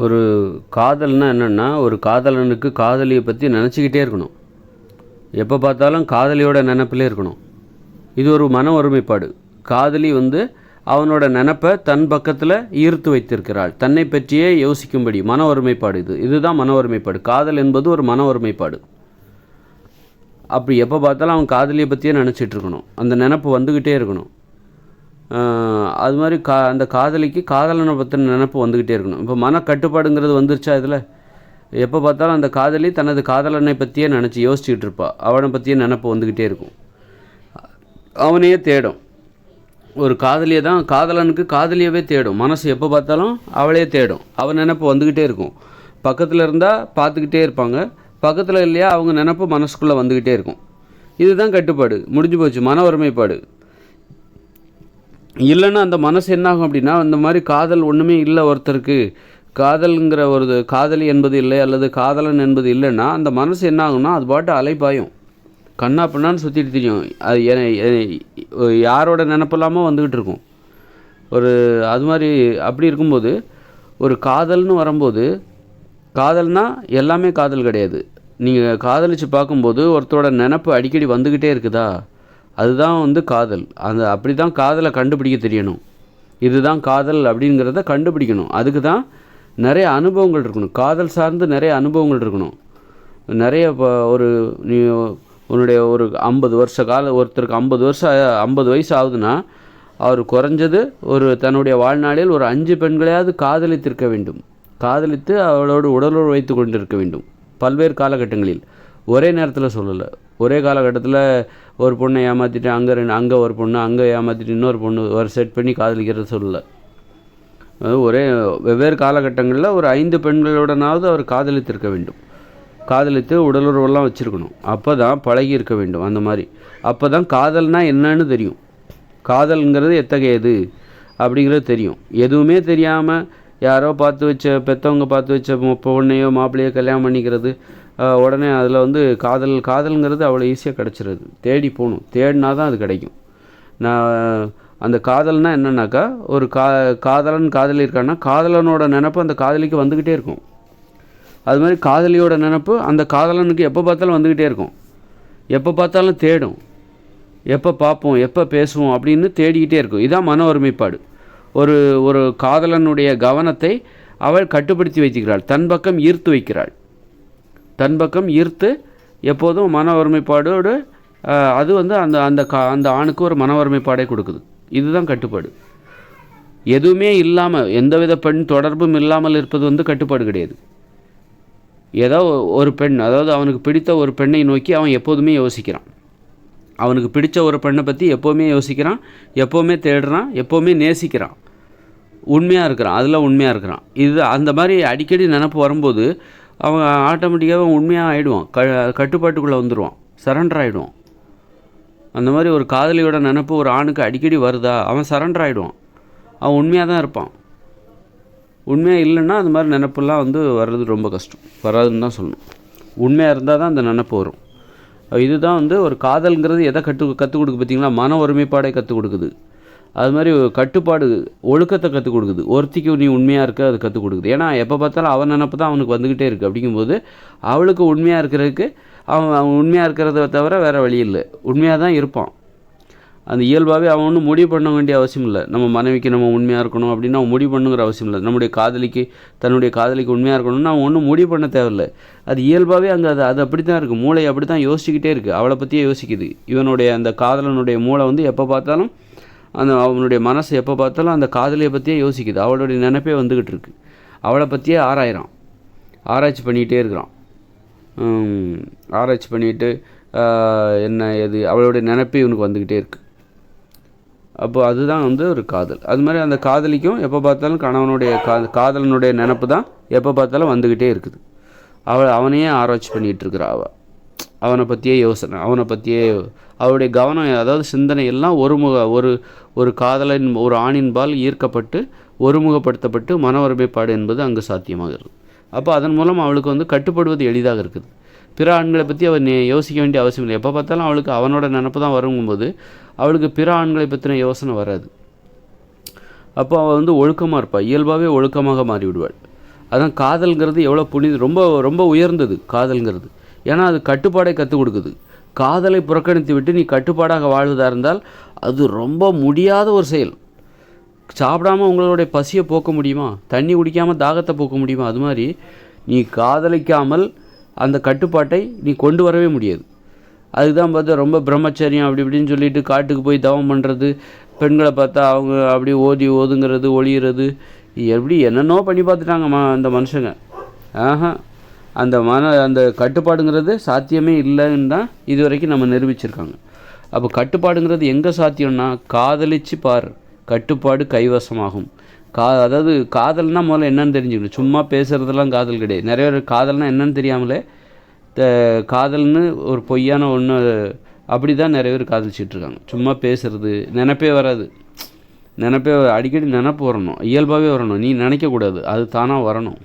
ஒரு காதல்னால் என்னென்னா, ஒரு காதலனுக்கு காதலியை பற்றி நினச்சிக்கிட்டே இருக்கணும். எப்போ பார்த்தாலும் காதலியோட நினப்பிலே இருக்கணும். இது ஒரு மன ஒருமைப்பாடு. காதலி அவனோட நினப்பை தன் பக்கத்தில் ஈர்த்து வைத்திருக்கிறாள். தன்னை பற்றியே யோசிக்கும்படி மன ஒருமைப்பாடு. இதுதான் மன ஒருமைப்பாடு. காதல் என்பது ஒரு மன ஒருமைப்பாடு. அப்படி எப்போ பார்த்தாலும் அவன் காதலியை பற்றியே நினச்சிட்டு இருக்கணும். அந்த நினப்பு வந்துக்கிட்டே இருக்கணும். அது மாதிரி அந்த காதலிக்கு காதலனை பற்றின நினப்பு வந்துக்கிட்டே இருக்கணும். இப்போ மனக்கட்டுப்பாடுங்கிறது வந்துருச்சா இதில்? எப்போ பார்த்தாலும் அந்த காதலி தனது காதலனை பற்றியே நினச்சி யோசிச்சுக்கிட்டு இருப்பாள். அவனை பற்றியே நினப்பு வந்துக்கிட்டே இருக்கும். அவனையே தேடும். ஒரு காதலியை தான் காதலனுக்கு காதலியவே தேடும். மனசு எப்போ பார்த்தாலும் அவளையே தேடும். அவன் நினப்பு வந்துக்கிட்டே இருக்கும். பக்கத்தில் இருந்தால் பார்த்துக்கிட்டே இருப்பாங்க. பக்கத்தில் இல்லையா அவங்க நினப்பு மனசுக்குள்ளே வந்துக்கிட்டே இருக்கும். இதுதான் கட்டுப்பாடு. முடிஞ்சு போச்சு. மன ஒருமைப்பாடு இல்லைன்னா அந்த மனசு என்னாகும் அப்படின்னா, இந்த மாதிரி காதல் ஒன்றுமே இல்லை ஒருத்தருக்கு, காதல்ங்கிற ஒரு காதலி என்பது இல்லை அல்லது காதலன் என்பது இல்லைன்னா அந்த மனசு என்ன ஆகும்னா அது பாட்டு அலைப்பாயும், கண்ணா பின்னான்னு சுற்றிட்டு தெரியும். அது யாரோட நினப்பெல்லாமல் வந்துக்கிட்டு இருக்கும். அது மாதிரி அப்படி இருக்கும்போது ஒரு காதல்னு வரும்போது, காதல்னால் எல்லாமே காதல் கிடையாது. நீங்கள் காதலித்து பார்க்கும்போது ஒருத்தரோட நினப்பு அடிக்கடி வந்துக்கிட்டே இருக்குதா, அதுதான் காதல். அப்படி தான் காதலை கண்டுபிடிக்க தெரியணும். இதுதான் காதல் அப்படிங்கிறத கண்டுபிடிக்கணும். அதுக்கு தான் நிறைய அனுபவங்கள் இருக்கணும். காதல் சார்ந்து நிறைய அனுபவங்கள் இருக்கணும். நிறைய நீ உன்னுடைய ஒரு 50 வருஷ ஒருத்தருக்கு 50 வயசு ஆகுதுன்னா அவர் குறைஞ்சது தன்னுடைய வாழ்நாளில் ஒரு 5 பெண்களையாவது காதலித்திருக்க வேண்டும். காதலித்து அவளோடு உடலுறவு வைத்து கொண்டிருக்க வேண்டும். பல்வேறு காலகட்டங்களில், ஒரே நேரத்தில் சொல்லலை. ஒரே காலகட்டத்தில் ஒரு பொண்ணை ஏமாற்றிட்டு அங்கே ஒரு பொண்ணு, அங்கே ஏமாற்றிட்டு இன்னொரு பொண்ணு செட் பண்ணி காதலிக்கிறது சொல்லலை. வெவ்வேறு காலகட்டங்களில் ஒரு 5 பெண்களுடனாவது அவர் காதலித்திருக்க வேண்டும். காதலித்து உடலுறவெல்லாம் வச்சுருக்கணும். அப்போ தான் பழகி இருக்க வேண்டும். அந்த மாதிரி அப்போ தான் காதல்னால் என்னன்னு தெரியும். காதல்ங்கிறது எத்தகையது அப்படிங்கிறது தெரியும். எதுவுமே தெரியாமல் யாரோ பெற்றவங்க பார்த்து வச்ச பொண்ணையோ மாப்பிள்ளையோ கல்யாணம் பண்ணிக்கிறது, உடனே அதில் காதல்ங்கிறது அவ்வளோ ஈஸியாக கிடச்சிருது. தேடி போகணும். தேடினா தான் அது கிடைக்கும். அந்த காதல்னால் என்னன்னாக்கா, ஒரு காதலன் காதலி இருக்கான்னா காதலனோட நினப்பு அந்த காதலிக்கு வந்துக்கிட்டே இருக்கும். அது மாதிரி காதலியோட நினப்பு அந்த காதலனுக்கு எப்போ பார்த்தாலும் வந்துக்கிட்டே இருக்கும். எப்போ பார்த்தாலும் தேடும். எப்போ பார்ப்போம், எப்போ பேசுவோம் அப்படின்னு தேடிக்கிட்டே இருக்கும். இதுதான் மன ஒருமைப்பாடு. ஒரு காதலனுடைய கவனத்தை அவள் கட்டுப்படுத்தி வைக்கிறாள். தன் பக்கம் ஈர்த்து வைக்கிறாள். தன் பக்கம் ஈர்த்து எப்போதும் மன ஒருமைப்பாடோடு அது அந்த ஆணுக்கு ஒரு மன ஒருமைப்பாடை கொடுக்குது. இதுதான் கட்டுப்பாடு. எதுவுமே இல்லாமல், எந்தவித பெண் தொடர்பும் இல்லாமல் இருப்பது கட்டுப்பாடு கிடையாது. ஏதோ ஒரு பெண், அதாவது அவனுக்கு பிடித்த ஒரு பெண்ணை நோக்கி அவன் எப்போதுமே யோசிக்கிறான். அவனுக்கு பிடித்த ஒரு பெண்ணை பற்றி எப்போவுமே யோசிக்கிறான், எப்போவுமே தேடுறான், எப்போவுமே நேசிக்கிறான், உண்மையாக இருக்கிறான், அதில் உண்மையாக இருக்கிறான். இது அந்த மாதிரி அடிக்கடி நினப்பு வரும்போது அவன் ஆட்டோமேட்டிக்காக உண்மையாக ஆகிடுவான். கட்டுப்பாட்டுக்குள்ளே வந்துடுவான், சரண்டர் ஆகிடுவான். அந்த மாதிரி ஒரு காதலியோட நினப்பு ஒரு ஆணுக்கு அடிக்கடி வருதா, அவன் சரண்டர் ஆகிடுவான். அவன் உண்மையாக தான் இருப்பான். உண்மையாக இல்லைன்னா அந்த மாதிரி நினப்பெல்லாம் வர்றது ரொம்ப கஷ்டம். வராதுன்னு தான் சொல்லணும். உண்மையாக இருந்தால் தான் அந்த நினப்பு வரும். இதுதான் ஒரு காதல்ங்கிறது எதை கற்றுக் கொடுக்குது பார்த்திங்களா? மன ஒருமைப்பாடை கற்றுக் கொடுக்குது. அது மாதிரி கட்டுப்பாடு, ஒழுக்கத்தை கற்றுக் கொடுக்குது. ஒருத்திக்கு நீ உண்மையாக இருக்க அது கற்றுக் கொடுக்குது. ஏன்னா எப்போ பார்த்தாலும் அவன் நினப்பு தான் அவனுக்கு வந்துக்கிட்டே இருக்குது. அப்படிங்கும்போது அவளுக்கு உண்மையாக இருக்கிறதுக்கு அவன் உண்மையாக இருக்கிறத தவிர வேறு வழி இல்லை. உண்மையாக தான் இருப்பான். அந்த இயல்பாகவே அவன் ஒன்றும் முடிவு பண்ண வேண்டிய அவசியம் இல்லை. நம்ம மனைவிக்கு நம்ம உண்மையாக இருக்கணும் அப்படின்னு அவன் முடிவு பண்ணுங்கிற அவசியம் இல்லை. தன்னுடைய காதலிக்கு உண்மையாக இருக்கணும்னு அவன் ஒன்றும் முடிவு பண்ண தேவையில்லை. அது இயல்பாகவே அங்கே அது அப்படி தான் இருக்குது. மூளை அப்படி தான் யோசிச்சுக்கிட்டே இருக்குது. அவளை பற்றியே யோசிக்குது. இவனுடைய அந்த காதலனுடைய மூளை எப்போ பார்த்தாலும் அவனுடைய மனசு எப்போ பார்த்தாலும் அந்த காதலியை பற்றியே யோசிக்குது. அவளுடைய நினைப்பே வந்துக்கிட்டு இருக்கு. அவளை பற்றியே ஆராய்ச்சி பண்ணிகிட்டே இருக்கிறான். ஆராய்ச்சி பண்ணிவிட்டு என்ன எது அவளுடைய நினைப்பே இவனுக்கு வந்துக்கிட்டே இருக்குது. அப்போது அதுதான் ஒரு காதல். அது மாதிரி அந்த காதலிக்கும் எப்போ பார்த்தாலும் கணவனுடைய காதலனுடைய நினப்பு தான் எப்போ பார்த்தாலும் வந்துக்கிட்டே இருக்குது. அவனையே ஆராய்ச்சி பண்ணிகிட்டு இருக்கிறா. அவனை பற்றியே யோசனை, அவனை பற்றியே அவருடைய கவனம், அதாவது சிந்தனை எல்லாம் ஒரு காதலன் ஒரு ஆணின்பால் ஈர்க்கப்பட்டு ஒருமுகப்படுத்தப்பட்டு மன ஒருமைப்பாடு என்பது அங்கு சாத்தியமாகிறது. அப்போ அதன் மூலம் அவளுக்கு கட்டுப்படுவது எளிதாக இருக்குது. பிற ஆண்களை பற்றி அவன் யோசிக்க வேண்டிய அவசியம் இல்லை. எப்போ பார்த்தாலும் அவளுக்கு அவனோட நினப்பு தான் வருங்கும்போது அவளுக்கு பிற ஆண்களை பற்றின யோசனை வராது. அப்போ அவள் ஒழுக்கமாக இருப்பாள். இயல்பாகவே ஒழுக்கமாக மாறிவிடுவாள். அதான் காதல்ங்கிறது எவ்வளோ ரொம்ப ரொம்ப உயர்ந்தது காதல்ங்கிறது. ஏன்னா அது கட்டுப்பாடை கற்றுக் கொடுக்குது. காதலை புறக்கணித்து விட்டு நீ கட்டுப்பாடாக வாழ்வதாக இருந்தால் அது ரொம்ப முடியாத ஒரு செயல். சாப்பிடாமல் உங்களுடைய பசியை போக்க முடியுமா? தண்ணி குடிக்காமல் தாகத்தை போக்க முடியுமா? அது மாதிரி நீ காதலிக்காமல் அந்த கட்டுப்பாட்டை நீ கொண்டு வரவே முடியாது. அதுதான் பார்த்தா ரொம்ப பிரம்மச்சரியம் அப்படி இப்படின்னு சொல்லிட்டு காட்டுக்கு போய் தவம் பண்ணுறது, பெண்களை பார்த்தா அவங்க அப்படி ஓதுங்கிறது, ஒளிகிறது, எப்படி என்னென்னோ பண்ணி பார்த்துட்டாங்க அந்த மனுஷங்க. அந்த கட்டுப்பாடுங்கிறது சாத்தியமே இல்லைன்னு தான் இது வரைக்கும் நம்ம நிரூபிச்சிருக்காங்க. அப்போ கட்டுப்பாடுங்கிறது எங்கே சாத்தியம்னா, காதலிச்சு பார், கட்டுப்பாடு கைவசமாகும். அதாவது காதல்னால் முதல்ல என்னன்னு தெரிஞ்சுக்கணும். சும்மா பேசுகிறதெல்லாம் காதல் கிடையாது. நிறைய பேர் காதல்னால் என்னன்னு தெரியாமலே காதல்னு ஒரு பொய்யான ஒன்று அப்படி தான் நிறைய பேர் காதலிச்சிட்ருக்காங்க. சும்மா பேசுகிறது, நினைப்பே வராது. அடிக்கடி நினப்பு வரணும், இயல்பாகவே வரணும். நீ நினைக்கக்கூடாது, அது தானாக வரணும்.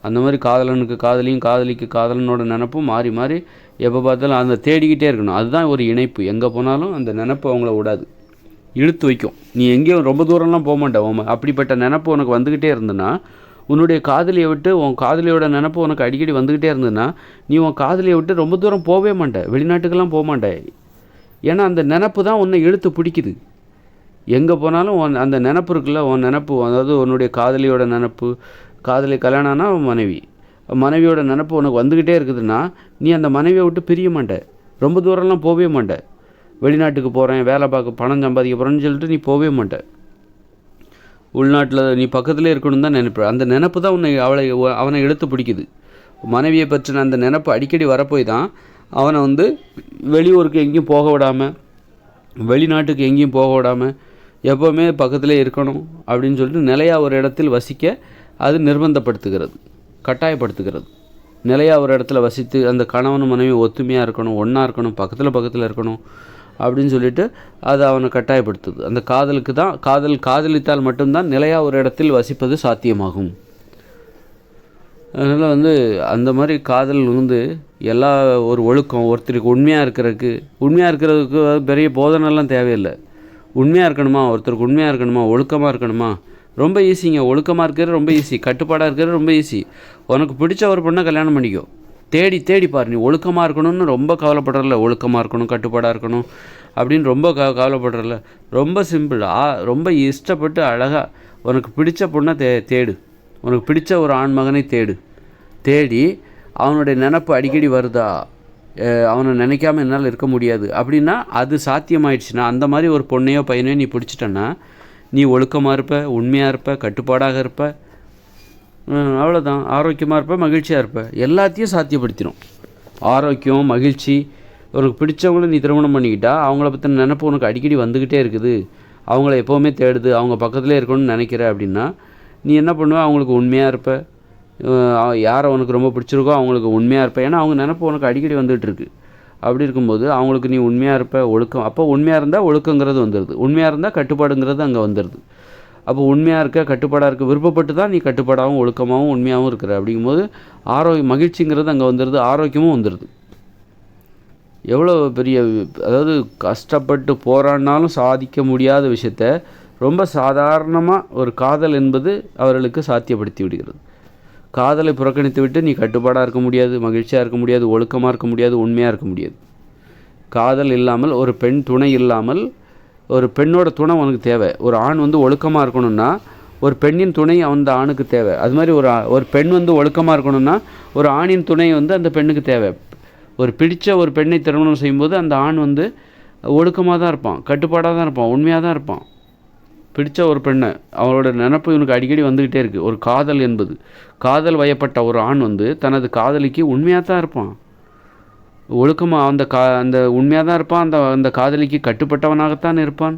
அந்த மாதிரி காதலனுக்கு காதலியும் காதலிக்கு காதலனோட நினப்பும் மாறி மாறி எப்போ பார்த்தாலும் அந்த தேடிக்கிட்டே இருக்கணும். அதுதான் ஒரு இணைப்பு. எங்கே போனாலும் அந்த நினப்பு அவங்கள விடாது, இழுத்து வைக்கும். நீ எங்கேயும் ரொம்ப தூரம்லாம் போக மாட்டேன். அப்படிப்பட்ட நினப்பு உனக்கு வந்துக்கிட்டே இருந்ததுன்னா, உன்னுடைய காதலியை விட்டு உன் காதலியோட நினப்பு உனக்கு அடிக்கடி வந்துக்கிட்டே இருந்ததுன்னா, நீ உன் காதலியை விட்டு ரொம்ப தூரம் போகவே மாட்டேன், வெளிநாட்டுக்கெல்லாம் போக மாட்டேன். ஏன்னா அந்த நினப்பு தான் உன்னை இழுத்து பிடிக்குது. எங்கே போனாலும் அந்த நினப்பு இருக்குல்ல, உன் நினப்பு, அதாவது உன்னுடைய காதலியோட நினப்பு, காதலி கல்யாணம்னா மனைவியோட நினப்பு உனக்கு வந்துக்கிட்டே இருக்குதுன்னா, நீ அந்த மனைவியை விட்டு பிரிய மாட்டேன், ரொம்ப தூரம்லாம் போகவே மாட்டேன். வெளிநாட்டுக்கு போகிறேன், வேலை பார்க்க, பணம் சம்பாதிக்க போகிறேன்னு சொல்லிட்டு நீ போகவே மாட்டேன். உள்நாட்டில் நீ பக்கத்துலேயே இருக்கணும் தான் நினைப்ப. அந்த நினப்பு தான் அவனை இழுத்து பிடிக்குது. மனைவியை பற்றின அந்த நினப்பு அடிக்கடி வரப்போய் தான் அவனை வெளியூருக்கு எங்கேயும் போக விடாமல், வெளிநாட்டுக்கு எங்கேயும் போக விடாமல், எப்போவுமே பக்கத்திலே இருக்கணும் அப்படின்னு சொல்லிட்டு நிலையாக ஒரு இடத்தில் வசிக்க அது நிர்பந்தப்படுத்துகிறது, கட்டாயப்படுத்துகிறது. நிலையாக ஒரு இடத்துல வசித்து அந்த கணவனும் மனைவி ஒத்துமையாக இருக்கணும், ஒன்றா இருக்கணும், பக்கத்தில் இருக்கணும் அப்படின்னு சொல்லிட்டு அது அவனை கட்டாயப்படுத்துது. அந்த காதலுக்கு தான் காதலித்தால் மட்டும்தான் நிலையாக ஒரு இடத்தில் வசிப்பது சாத்தியமாகும். அதனால் அந்த மாதிரி காதல் எல்லா ஒரு ஒழுக்கம், ஒருத்தருக்கு உண்மையாக இருக்கிறதுக்கு பெரிய போதனைலாம் தேவையில்லை. உண்மையாக இருக்கணுமா, ஒருத்தருக்கு உண்மையாக இருக்கணுமா, ஒழுக்கமாக இருக்கணுமா, ரொம்ப ஈஸிங்க. ஒழுக்கமாக இருக்கிறது ரொம்ப ஈஸி, கட்டுப்பாடாக இருக்கிறது ரொம்ப ஈஸி. உனக்கு பிடிச்ச ஒரு பொண்ணை கல்யாணம் பண்ணிக்கோ, தேடி பாரு. நீ ஒழுக்கமாக இருக்கணும்னு ரொம்ப கவலைப்படுறல, ஒழுக்கமாக இருக்கணும், கட்டுப்பாடாக இருக்கணும் அப்படின்னு ரொம்ப கவலைப்படுறல. ரொம்ப சிம்பிள். ரொம்ப இஷ்டப்பட்டு அழகாக உனக்கு பிடிச்ச பொண்ணை தேடு. உனக்கு பிடிச்ச ஒரு ஆண் மகனை தேடி அவனுடைய நினப்பு அடிக்கடி வருதா, அவனை நினைக்காம என்னால் இருக்க முடியாது அப்படின்னா அது சாத்தியமாயிடுச்சுன்னா, அந்த மாதிரி ஒரு பொண்ணையோ பையனையோ நீ பிடிச்சிட்டன்னா, நீ ஒழுக்கமாக இருப்ப, உண்மையாக இருப்ப, கட்டுப்பாடாக இருப்ப, அவ்வளோதான். ஆரோக்கியமாக இருப்ப, மகிழ்ச்சியாக இருப்ப. எல்லாத்தையும் சாத்தியப்படுத்திடும். ஆரோக்கியம், மகிழ்ச்சி. உனக்கு பிடிச்சவங்கள நீ திருமணம் பண்ணிக்கிட்டா அவங்கள பற்றின நினப்பு உனக்கு அடிக்கடி வந்துக்கிட்டே இருக்குது, அவங்கள எப்போவுமே தேடுது, அவங்க பக்கத்துலேயே இருக்கணும்னு நினைக்கிற அப்படின்னா நீ என்ன பண்ணுவ? அவங்களுக்கு உண்மையாக இருப்ப. யாரை உனக்கு ரொம்ப பிடிச்சிருக்கோ அவங்களுக்கு உண்மையாக இருப்ப. ஏன்னா அவங்க நினப்பு உனக்கு அடிக்கடி வந்துகிட்ருக்கு. அப்படி இருக்கும்போது அவங்களுக்கு நீ உண்மையாக இருப்ப, ஒழுக்கம். அப்போ உண்மையாக இருந்தால் ஒழுக்கங்கிறது வந்துடுது, உண்மையாக இருந்தால் கட்டுப்பாடுங்கிறது அங்கே வந்துடுது. அப்போ உண்மையாக இருக்க, கட்டுப்பாடாக இருக்க, விருப்பப்பட்டு தான் நீ கட்டுப்பாடாகவும் ஒழுக்கமாகவும் உண்மையாகவும் இருக்கிற. அப்படிங்கும்போது மகிழ்ச்சிங்கிறது அங்கே வந்துடுது, ஆரோக்கியமும் வந்துடுது. எவ்வளோ பெரிய, அதாவது கஷ்டப்பட்டு போராடினாலும் சாதிக்க முடியாத விஷயத்த ரொம்ப சாதாரணமாக ஒரு காதல் என்பது அவர்களுக்கு சாத்தியப்படுத்தி விடுகிறது. காதலை புறக்கணித்து விட்டு நீ கட்டுப்பாடாக இருக்க முடியாது, மகிழ்ச்சியாக இருக்க முடியாது, ஒழுக்கமாக இருக்க முடியாது, உண்மையாக இருக்க முடியாது. காதல் இல்லாமல், ஒரு பெண் துணை இல்லாமல், ஒரு பெண்ணோட துணை உனக்கு தேவை. ஒரு ஆண் ஒழுக்கமாக இருக்கணும்னா ஒரு பெண்ணின் துணை அந்த ஆணுக்கு தேவை. அது மாதிரி ஒரு பெண் ஒழுக்கமாக இருக்கணும்னா ஒரு ஆணின் துணை அந்த பெண்ணுக்கு தேவை. பிடிச்ச ஒரு பெண்ணை திருமணம் செய்யும்போது அந்த ஆண் ஒழுக்கமாக தான் இருப்பான், கட்டுப்பாடாக தான் இருப்பான், உண்மையாக தான் இருப்பான். பிடிச்ச ஒரு பெண்ணை, அவளோட நினப்பு இவனுக்கு அடிக்கடி வந்துக்கிட்டே இருக்குது. ஒரு காதல் என்பது, காதல் வயப்பட்ட ஒரு ஆண் தனது காதலிக்கு உண்மையாக தான் இருப்பான், ஒழுக்கமாக அந்த உண்மையாக தான் இருப்பான், அந்த காதலிக்கு கட்டுப்பட்டவனாகத்தான் இருப்பான்.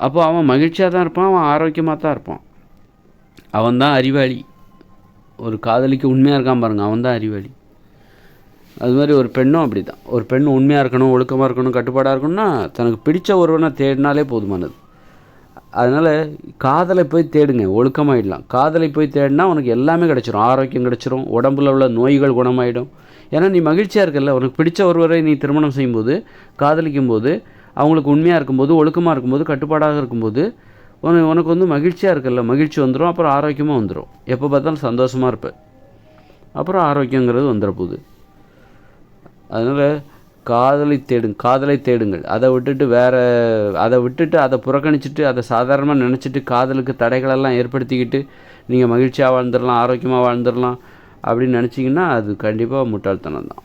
அப்போ அவன் மகிழ்ச்சியாக தான் இருப்பான், அவன் ஆரோக்கியமாக தான் இருப்பான். அவன் தான் அறிவாளி. ஒரு காதலிக்கு உண்மையாக இருக்கான் பாருங்கள், அவன் தான் அறிவாளி. அது மாதிரி ஒரு பெண்ணும் அப்படி தான். ஒரு பெண் உண்மையாக இருக்கணும், ஒழுக்கமாக இருக்கணும், கட்டுப்பாடாக இருக்கணும்னா தனக்கு பிடிச்ச ஒருவனை தேடினாலே போதுமானது. அதனால் காதலை போய் தேடுங்க, ஒழுக்கமாகிடலாம். காதலை போய் தேடினா உனக்கு எல்லாமே கிடச்சிரும், ஆரோக்கியம் கிடச்சிரும், உடம்புல உள்ள நோய்கள் குணமாயிடும். ஏன்னா நீ மகிழ்ச்சியாக இருக்கல. உனக்கு பிடிச்ச ஒருவரை நீ திருமணம் செய்யும்போது, காதலிக்கும் போது, அவங்களுக்கு உண்மையாக இருக்கும்போது, ஒழுக்கமாக இருக்கும்போது, கட்டுப்பாடாக இருக்கும்போது உனக்கு வந்து மகிழ்ச்சியாக இருக்குல்ல, மகிழ்ச்சி வந்துடும், அப்புறம் ஆரோக்கியமாக வந்துடும். எப்போ பார்த்தாலும் சந்தோஷமாக இருப்பேன், அப்புறம் ஆரோக்கியங்கிறது வந்துட போகுது. அதனால் காதலை தேடுங்கள். அதை விட்டுட்டு அதை புறக்கணிச்சிட்டு அதை சாதாரணமாக நினச்சிட்டு காதலுக்கு தடைகளெல்லாம் ஏற்படுத்திக்கிட்டு நீங்கள் மகிழ்ச்சியாக வாழ்ந்துடலாம், ஆரோக்கியமாக வாழ்ந்துடலாம் அப்படின்னு நினச்சிங்கன்னா அது கண்டிப்பாக முட்டாள்தனம் தான்.